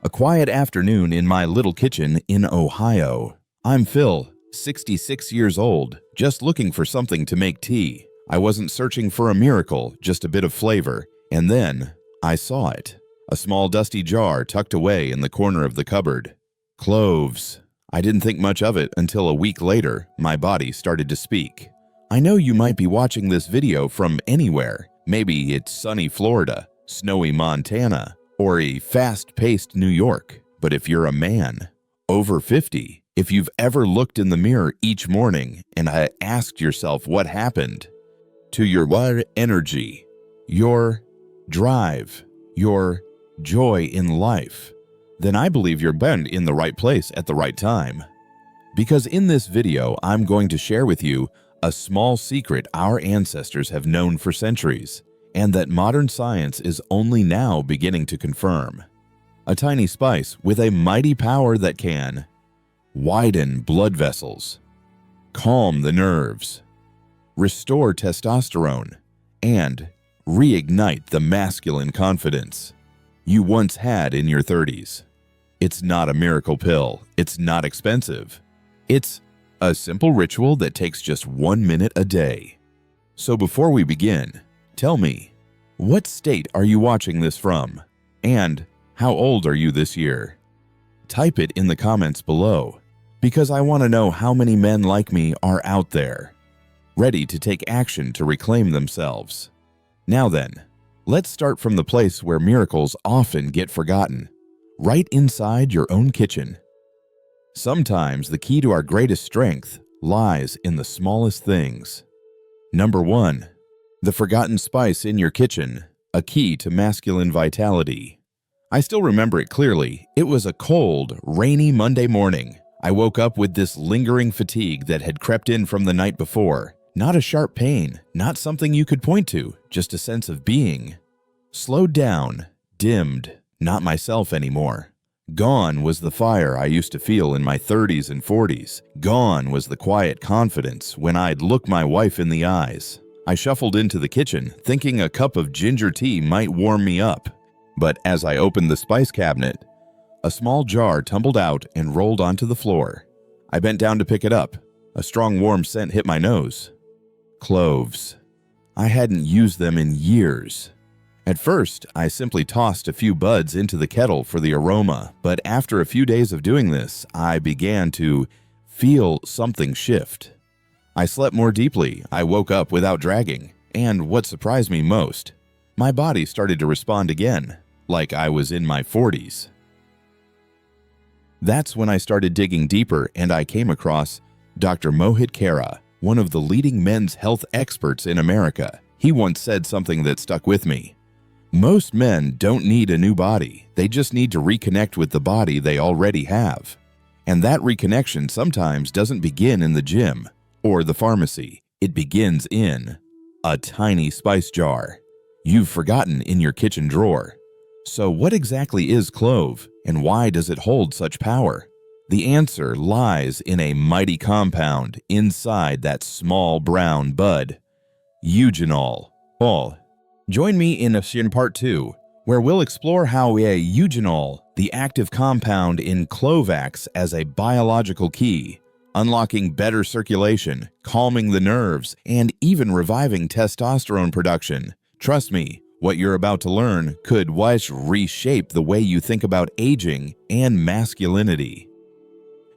A quiet afternoon in my little kitchen in Ohio. I'm Phil, 66 years old, just looking for something to make tea. I wasn't searching for a miracle, just a bit of flavor. And then I saw it. A small dusty jar tucked away in the corner of the cupboard. Cloves. I didn't think much of it until a week later, my body started to speak. I know you might be watching this video from anywhere. Maybe it's sunny Florida, snowy Montana, or a fast-paced New York. But if you're a man, over 50, if you've ever looked in the mirror each morning and asked yourself what happened to your energy, your drive, your joy in life, then I believe you're been in the right place at the right time. Because in this video, I'm going to share with you a small secret our ancestors have known for centuries, and that modern science is only now beginning to confirm. A tiny spice with a mighty power that can widen blood vessels, calm the nerves, restore testosterone, and reignite the masculine confidence you once had in your 30s. It's not a miracle pill. It's not expensive. It's a simple ritual that takes just 1 minute a day. So before we begin, tell me, what state are you watching this from? And how old are you this year? Type it in the comments below, because I want to know how many men like me are out there, ready to take action to reclaim themselves. Now then, let's start from the place where miracles often get forgotten, right inside your own kitchen. Sometimes the key to our greatest strength lies in the smallest things. Number 1. The forgotten spice in your kitchen, a key to masculine vitality. I still remember it clearly. It was a cold, rainy Monday morning. I woke up with this lingering fatigue that had crept in from the night before. Not a sharp pain, not something you could point to, just a sense of being slowed down, dimmed, not myself anymore. Gone was the fire I used to feel in my 30s and 40s. Gone was the quiet confidence when I'd look my wife in the eyes. I shuffled into the kitchen, thinking a cup of ginger tea might warm me up. But as I opened the spice cabinet, a small jar tumbled out and rolled onto the floor. I bent down to pick it up. A strong warm scent hit my nose. Cloves. I hadn't used them in years. At first, I simply tossed a few buds into the kettle for the aroma, but after a few days of doing this, I began to feel something shift. I slept more deeply, I woke up without dragging, and what surprised me most, my body started to respond again, like I was in my 40s. That's when I started digging deeper and I came across Dr. Mohit Khera, one of the leading men's health experts in America. He once said something that stuck with me. Most men don't need a new body, they just need to reconnect with the body they already have. And that reconnection sometimes doesn't begin in the gym or the pharmacy. It begins in a tiny spice jar you've forgotten in your kitchen drawer. So what exactly is clove, and why does it hold such power? The answer lies in a mighty compound inside that small brown bud, eugenol. Join me in Erection Part 2, where we'll explore how eugenol, the active compound in clove, acts as a biological key, unlocking better circulation, calming the nerves, and even reviving testosterone production. Trust me, what you're about to learn could reshape the way you think about aging and masculinity.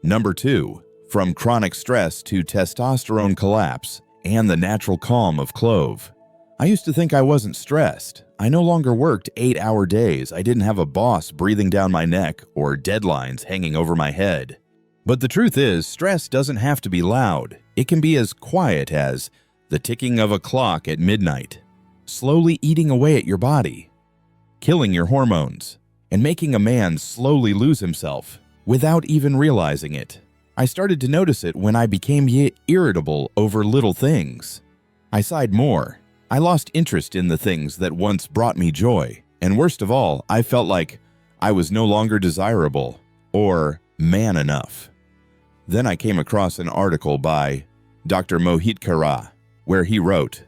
Number 2. From chronic stress to testosterone collapse and the natural calm of clove. I used to think I wasn't stressed. I no longer worked 8-hour days. I didn't have a boss breathing down my neck or deadlines hanging over my head. But the truth is, stress doesn't have to be loud. It can be as quiet as the ticking of a clock at midnight, slowly eating away at your body, killing your hormones, and making a man slowly lose himself without even realizing it. I started to notice it when I became irritable over little things. I sighed more. I lost interest in the things that once brought me joy, and worst of all, I felt like I was no longer desirable or man enough. Then I came across an article by Dr. Mohit Khera, where he wrote,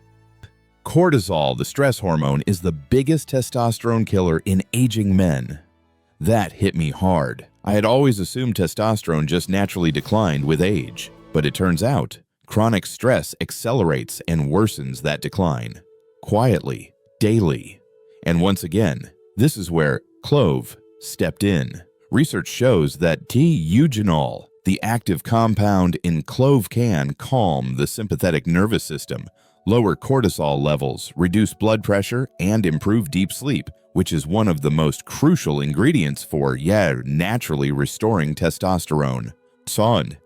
"Cortisol, the stress hormone, is the biggest testosterone killer in aging men. That hit me hard. I had always assumed testosterone just naturally declined with age, but it turns out chronic stress accelerates and worsens that decline. Quietly, daily. And once again, this is where Clove stepped in. Research shows that T-eugenol, the active compound in clove, can calm the sympathetic nervous system, lower cortisol levels, reduce blood pressure, and improve deep sleep, which is one of the most crucial ingredients for, naturally restoring testosterone. Son,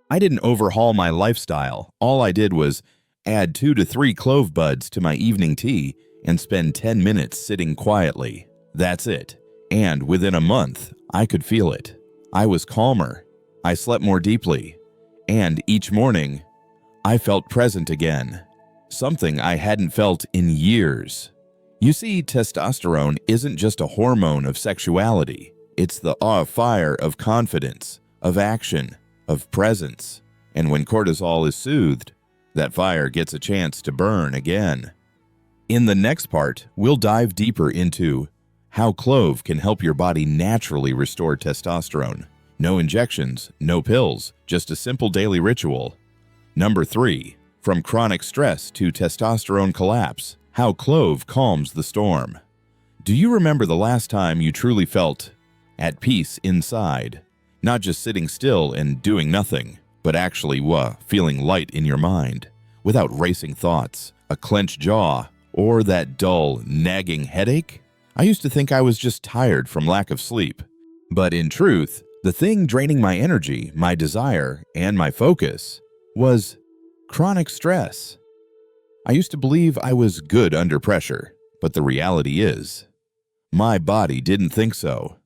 I didn't overhaul my lifestyle. All I did was add 2 to 3 clove buds to my evening tea and spend 10 minutes sitting quietly. That's it. And within a month, I could feel it. I was calmer. I slept more deeply. And each morning, I felt present again. Something I hadn't felt in years. You see, testosterone isn't just a hormone of sexuality. It's the fire of confidence, of action, of presence. And when cortisol is soothed, that fire gets a chance to burn again. In the next part, we'll dive deeper into how Clove can help your body naturally restore testosterone. No injections, no pills, just a simple daily ritual. Number 3, from chronic stress to testosterone collapse, how Clove calms the storm. Do you remember the last time you truly felt at peace inside? Not just sitting still and doing nothing, but actually feeling light in your mind, without racing thoughts, a clenched jaw, or that dull, nagging headache? I used to think I was just tired from lack of sleep. But in truth, the thing draining my energy, my desire, and my focus was chronic stress. I used to believe I was good under pressure, but the reality is, my body didn't think so.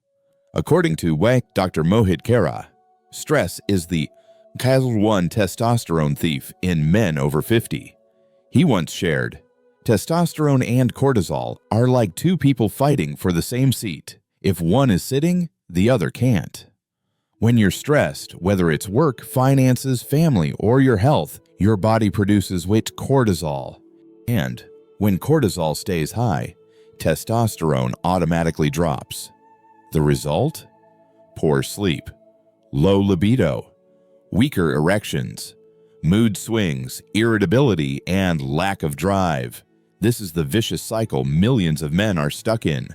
According to Dr. Mohit Kara, stress is the #1 testosterone thief in men over 50. He once shared, testosterone and cortisol are like two people fighting for the same seat. If one is sitting, the other can't. When you're stressed, whether it's work, finances, family, or your health, your body produces cortisol. And when cortisol stays high, testosterone automatically drops. The result? Poor sleep, low libido, weaker erections, mood swings, irritability, and lack of drive. This is the vicious cycle millions of men are stuck in.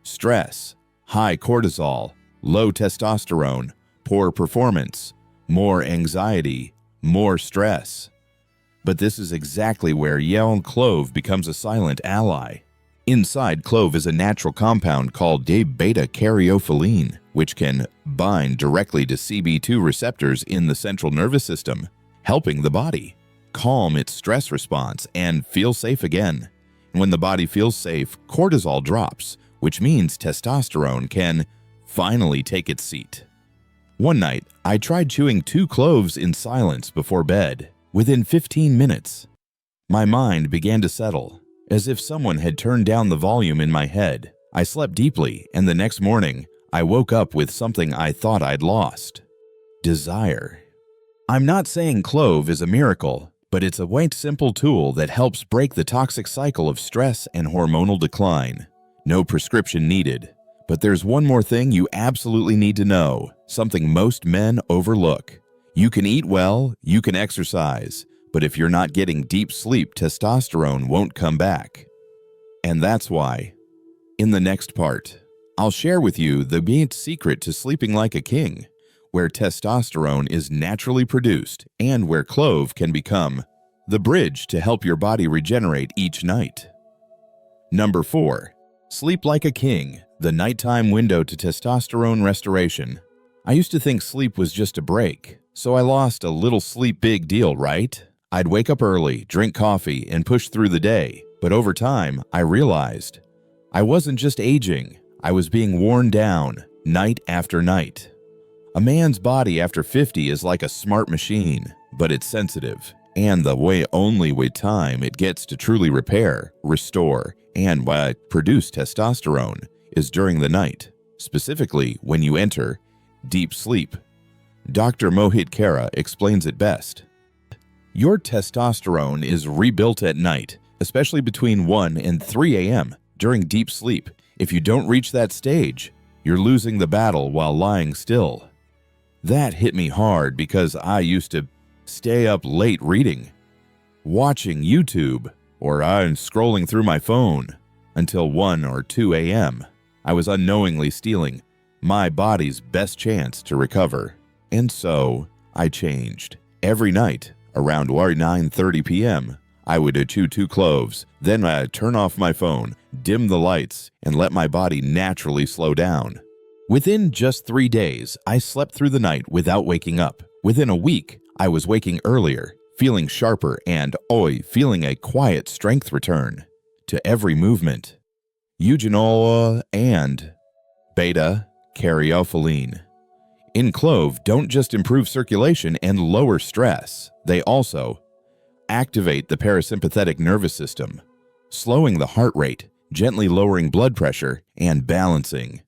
Stress, high cortisol, low testosterone, poor performance, more anxiety, more stress. But this is exactly where Clove becomes a silent ally. Inside Clove is a natural compound called beta-caryophyllene, which can bind directly to CB2 receptors in the central nervous system, helping the body calm its stress response and feel safe again. And when the body feels safe, cortisol drops, which means testosterone can finally take its seat. One night, I tried chewing 2 cloves in silence before bed. Within 15 minutes, my mind began to settle, as if someone had turned down the volume in my head. I slept deeply, and the next morning, I woke up with something I thought I'd lost: desire. I'm not saying Clove is a miracle, but it's a simple tool that helps break the toxic cycle of stress and hormonal decline. No prescription needed. But there's one more thing you absolutely need to know, something most men overlook. You can eat well, you can exercise, but if you're not getting deep sleep, testosterone won't come back. And that's why, in the next part, I'll share with you the secret to sleeping like a king, where testosterone is naturally produced and where Clove can become the bridge to help your body regenerate each night. Number 4. Sleep like a king, the nighttime window to testosterone restoration. I used to think sleep was just a break, so I lost a little sleep, big deal, right? I'd wake up early, drink coffee, and push through the day. But over time, I realized I wasn't just aging, I was being worn down night after night. A man's body after 50 is like a smart machine, but it's sensitive. And the only time it gets to truly repair, restore, and produce testosterone is during the night, specifically when you enter deep sleep. Dr. Mohit Kara explains it best. Your testosterone is rebuilt at night, especially between 1 and 3 a.m. during deep sleep. If you don't reach that stage, You're losing the battle while lying still. That hit me hard because I used to stay up late reading, watching YouTube, or scrolling through my phone until 1 or 2 a.m. I was unknowingly stealing my body's best chance to recover. And so I changed. Every night around 9:30 p.m., I would chew 2 cloves, then turn off my phone, dim the lights, and let my body naturally slow down. Within just 3 days, I slept through the night without waking up. Within a week, I was waking earlier, feeling sharper, and feeling a quiet strength return to every movement. Eugenol and beta-caryophyllene in clove don't just improve circulation and lower stress, they also activate the parasympathetic nervous system, slowing the heart rate, gently lowering blood pressure, and balancing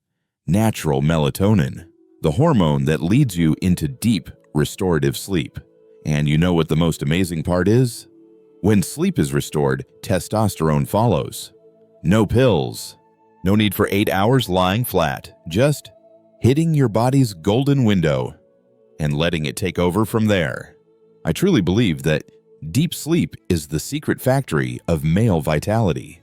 natural melatonin, the hormone that leads you into deep, restorative sleep. And you know what the most amazing part is? When sleep is restored, testosterone follows. No pills. No need for 8 hours lying flat, just hitting your body's golden window and letting it take over from there. I truly believe that deep sleep is the secret factory of male vitality.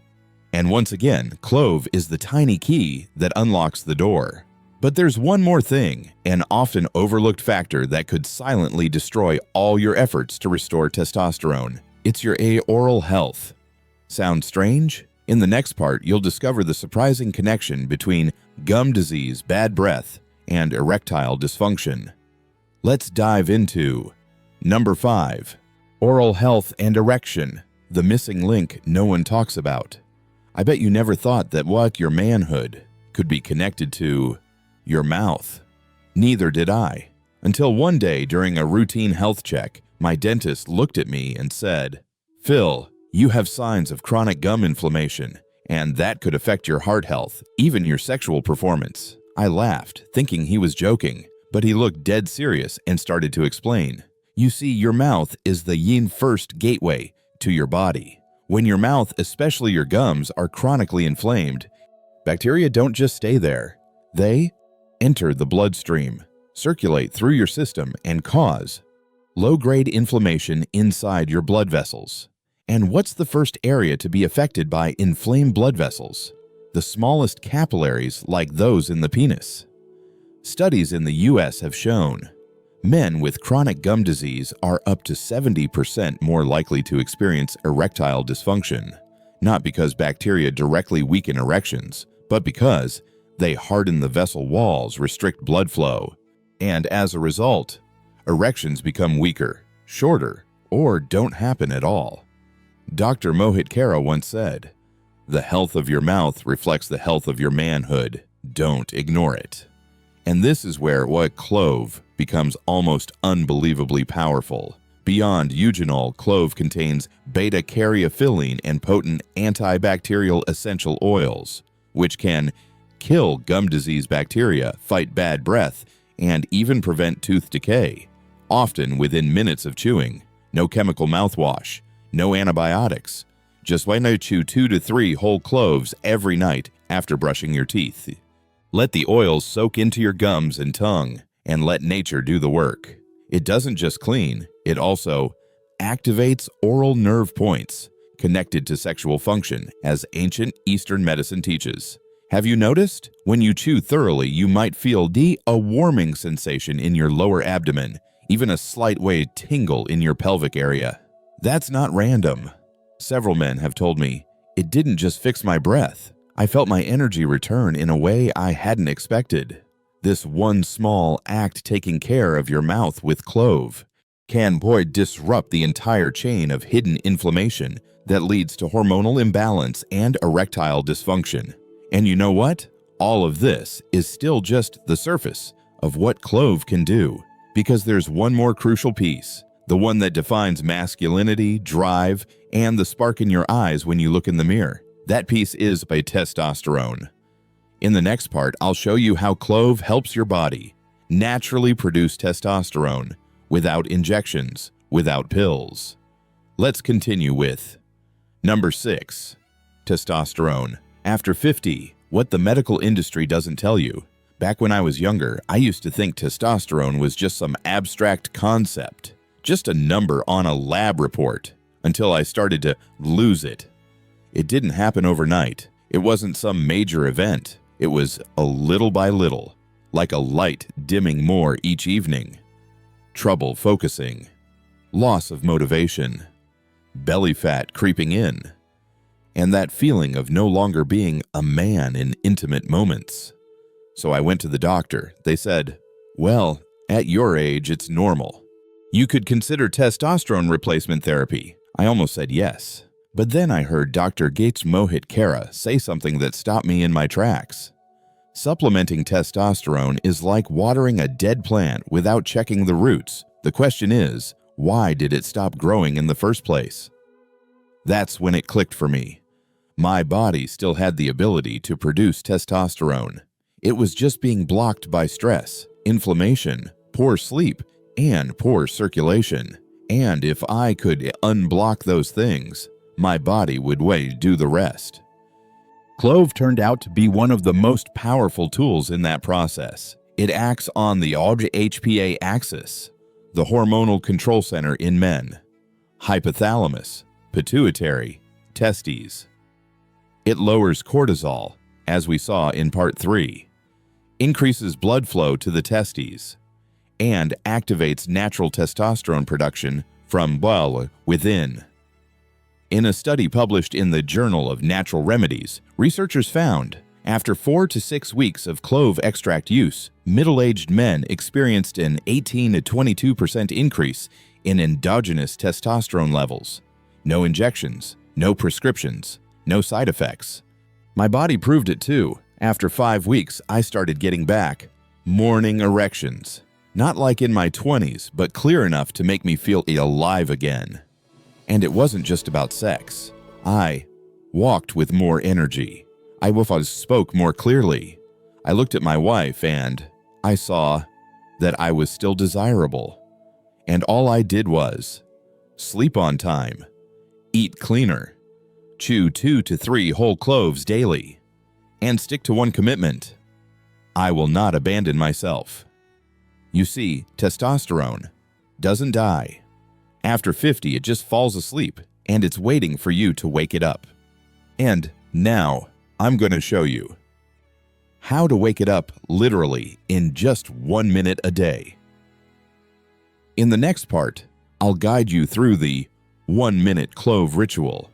And once again, clove is the tiny key that unlocks the door. But there's one more thing, an often overlooked factor that could silently destroy all your efforts to restore testosterone. It's your oral health. Sound strange? In the next part, you'll discover the surprising connection between gum disease, bad breath, and erectile dysfunction. Let's dive into number 5. Oral health and erection, the missing link no one talks about. I bet you never thought that your manhood could be connected to your mouth. Neither did I. Until one day during a routine health check, my dentist looked at me and said, "Phil, you have signs of chronic gum inflammation, and that could affect your heart health, even your sexual performance." I laughed, thinking he was joking, but he looked dead serious and started to explain. You see, your mouth is the yin first gateway to your body. When your mouth, especially your gums, are chronically inflamed, bacteria don't just stay there. They enter the bloodstream, circulate through your system, and cause low-grade inflammation inside your blood vessels. And what's the first area to be affected by inflamed blood vessels? The smallest capillaries, like those in the penis. Studies in the US have shown men with chronic gum disease are up to 70% more likely to experience erectile dysfunction, not because bacteria directly weaken erections, but because they harden the vessel walls, restrict blood flow, and as a result, erections become weaker, shorter, or don't happen at all. Dr. Mohit Kara once said, "The health of your mouth reflects the health of your manhood. Don't ignore it." And this is where clove becomes almost unbelievably powerful. Beyond eugenol, clove contains beta-caryophyllene and potent antibacterial essential oils, which can kill gum disease bacteria, fight bad breath, and even prevent tooth decay, often within minutes of chewing. No chemical mouthwash, no antibiotics. Just why not chew 2 to 3 whole cloves every night after brushing your teeth? Let the oils soak into your gums and tongue, and let nature do the work. It doesn't just clean, it also activates oral nerve points connected to sexual function, as ancient Eastern medicine teaches. Have you noticed? When you chew thoroughly, you might feel a warming sensation in your lower abdomen, even a slight tingle in your pelvic area. That's not random. Several men have told me, "It didn't just fix my breath. I felt my energy return in a way I hadn't expected." This one small act, taking care of your mouth with clove, can disrupt the entire chain of hidden inflammation that leads to hormonal imbalance and erectile dysfunction. And you know what? All of this is still just the surface of what clove can do, because there's one more crucial piece, the one that defines masculinity, drive, and the spark in your eyes when you look in the mirror. That piece is by testosterone. In the next part, I'll show you how clove helps your body naturally produce testosterone without injections, without pills. Let's continue with number 6, testosterone. After 50, what the medical industry doesn't tell you, Back when I was younger, I used to think testosterone was just some abstract concept, just a number on a lab report, until I started to lose it. It didn't happen overnight. It wasn't some major event. It was a little by little, like a light dimming more each evening. Trouble focusing, loss of motivation, belly fat creeping in, and that feeling of no longer being a man in intimate moments. So I went to the doctor. They said, well, at your age, it's normal. You could consider testosterone replacement therapy. I almost said yes. But then I heard Dr. Gates Mohit Kara say something that stopped me in my tracks. Supplementing testosterone is like watering a dead plant without checking the roots. The question is, why did it stop growing in the first place? That's when it clicked for me. My body still had the ability to produce testosterone. It was just being blocked by stress, inflammation, poor sleep, and poor circulation. And if I could unblock those things, my body would do the rest. Clove turned out to be one of the most powerful tools in that process. It acts on the HPA axis, the hormonal control center in men, hypothalamus, pituitary, testes. It lowers cortisol, as we saw in part 3, increases blood flow to the testes, and activates natural testosterone production from within. In a study published in the Journal of Natural Remedies, researchers found after 4 to 6 weeks of clove extract use, middle-aged men experienced an 18 to 22% increase in endogenous testosterone levels. No injections, no prescriptions, no side effects. My body proved it too. After 5 weeks, I started getting back morning erections. Not like in my 20s, but clear enough to make me feel alive again. And it wasn't just about sex. I walked with more energy. I spoke more clearly. I looked at my wife and I saw that I was still desirable. And all I did was sleep on time, eat cleaner, chew 2 to 3 whole cloves daily, and stick to one commitment. I will not abandon myself. You see, testosterone doesn't die. After 50, it just falls asleep, and it's waiting for you to wake it up. And now, I'm going to show you how to wake it up literally in just 1 minute a day. In the next part, I'll guide you through the 1-minute clove ritual,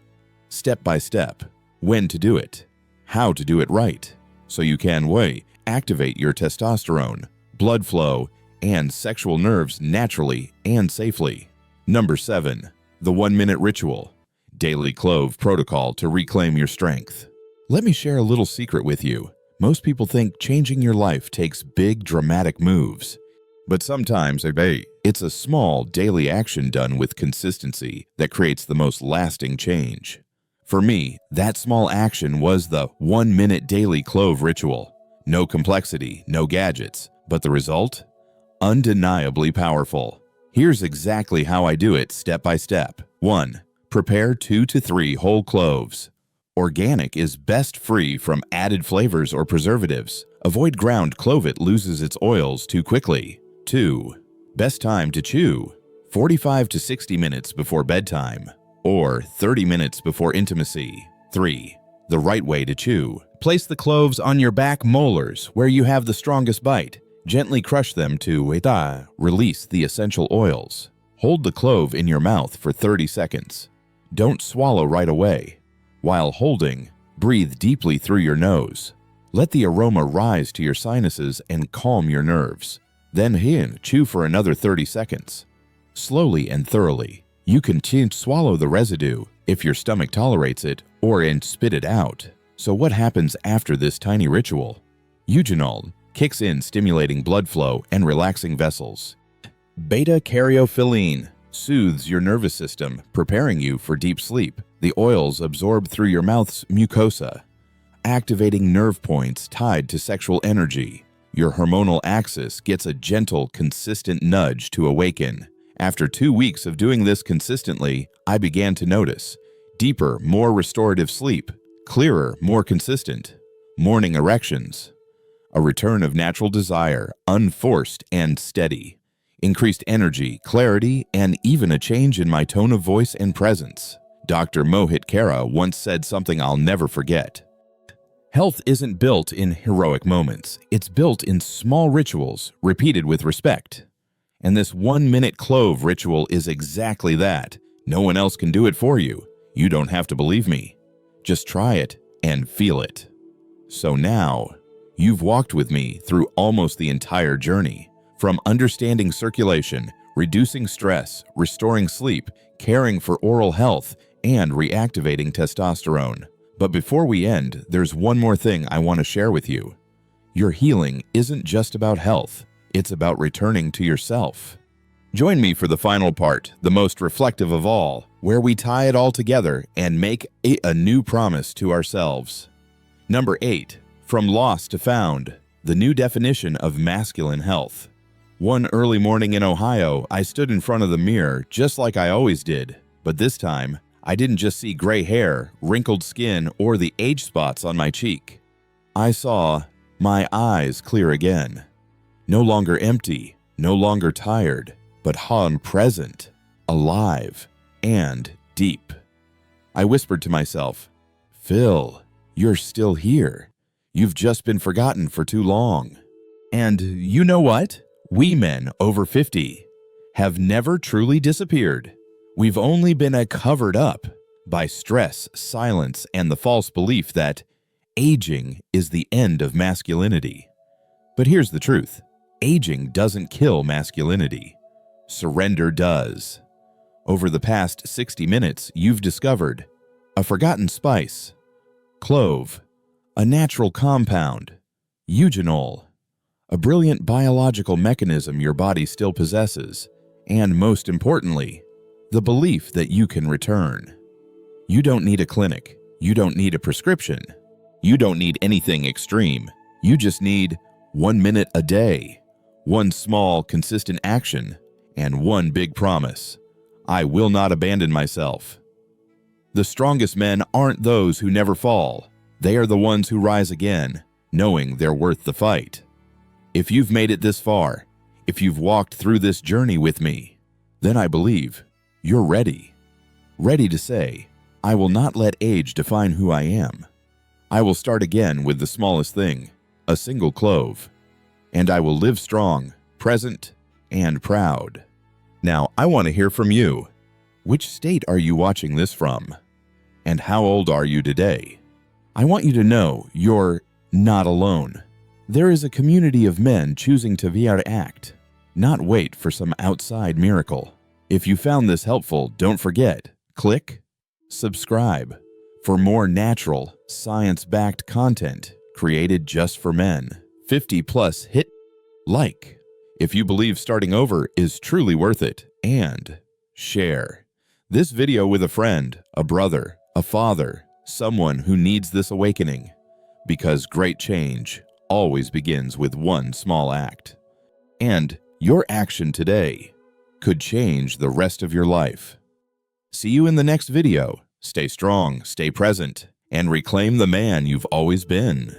step by step, when to do it, how to do it right, so you can activate your testosterone, blood flow, and sexual nerves naturally and safely. Number 7. The 1-minute ritual. Daily clove protocol to reclaim your strength. Let me share a little secret with you. Most people think changing your life takes big, dramatic moves. But sometimes, it's a small daily action done with consistency that creates the most lasting change. For me, that small action was the 1-minute daily clove ritual. No complexity, no gadgets, but the result? Undeniably powerful. Here's exactly how I do it step by step. 1. Prepare 2 to 3 whole cloves. Organic is best free from added flavors or preservatives. Avoid ground clove, it loses its oils too quickly. 2. Best time to chew. 45 to 60 minutes before bedtime, or 30 minutes before intimacy. 3. The right way to chew. Place the cloves on your back molars where you have the strongest bite. Gently crush them to release the essential oils. Hold the clove in your mouth for 30 seconds. Don't swallow right away. While holding, breathe deeply through your nose. Let the aroma rise to your sinuses and calm your nerves. Then chew for another 30 seconds. Slowly and thoroughly. You can swallow the residue if your stomach tolerates it, or spit it out. So what happens after this tiny ritual? Eugenol kicks in, stimulating blood flow and relaxing vessels. Beta-caryophyllene soothes your nervous system, preparing you for deep sleep. The oils absorb through your mouth's mucosa, activating nerve points tied to sexual energy. Your hormonal axis gets a gentle, consistent nudge to awaken. After 2 weeks of doing this consistently, I began to notice deeper, more restorative sleep, clearer, more consistent morning erections. A return of natural desire, unforced and steady. Increased energy, clarity, and even a change in my tone of voice and presence. Dr. Mohit Khera once said something I'll never forget. Health isn't built in heroic moments. It's built in small rituals, repeated with respect. And this 1-minute clove ritual is exactly that. No one else can do it for you. You don't have to believe me. Just try it and feel it. So now, you've walked with me through almost the entire journey. From understanding circulation, reducing stress, restoring sleep, caring for oral health, and reactivating testosterone. But before we end, there's one more thing I want to share with you. Your healing isn't just about health. It's about returning to yourself. Join me for the final part, the most reflective of all, where we tie it all together and make a new promise to ourselves. Number 8, from lost to found, the new definition of masculine health. One early morning in Ohio, I stood in front of the mirror just like I always did, but this time, I didn't just see gray hair, wrinkled skin, or the age spots on my cheek. I saw my eyes clear again. No longer empty, no longer tired, but present, alive, and deep. I whispered to myself, "Phil, you're still here. You've just been forgotten for too long." And you know what? We men over 50 have never truly disappeared. We've only been covered up by stress, silence, and the false belief that aging is the end of masculinity. But here's the truth. Aging doesn't kill masculinity. Surrender does. Over the past 60 minutes, you've discovered a forgotten spice, clove, a natural compound, eugenol, a brilliant biological mechanism your body still possesses, and most importantly, the belief that you can return. You don't need a clinic. You don't need a prescription. You don't need anything extreme. You just need 1 minute a day, one small, consistent action, and one big promise. I will not abandon myself. The strongest men aren't those who never fall. They are the ones who rise again, knowing they're worth the fight. If you've made it this far, if you've walked through this journey with me, then I believe you're ready. Ready to say, I will not let age define who I am. I will start again with the smallest thing, a single clove. And I will live strong, present, and proud. Now, I want to hear from you. Which state are you watching this from? And how old are you today? I want you to know you're not alone. There is a community of men choosing to act, not wait for some outside miracle. If you found this helpful, don't forget, click subscribe for more natural, science-backed content created just for men. 50+, hit like if you believe starting over is truly worth it, and share this video with a friend, a brother, a father, someone who needs this awakening, because great change always begins with one small act. And your action today could change the rest of your life. See you in the next video. Stay strong, stay present, and reclaim the man you've always been.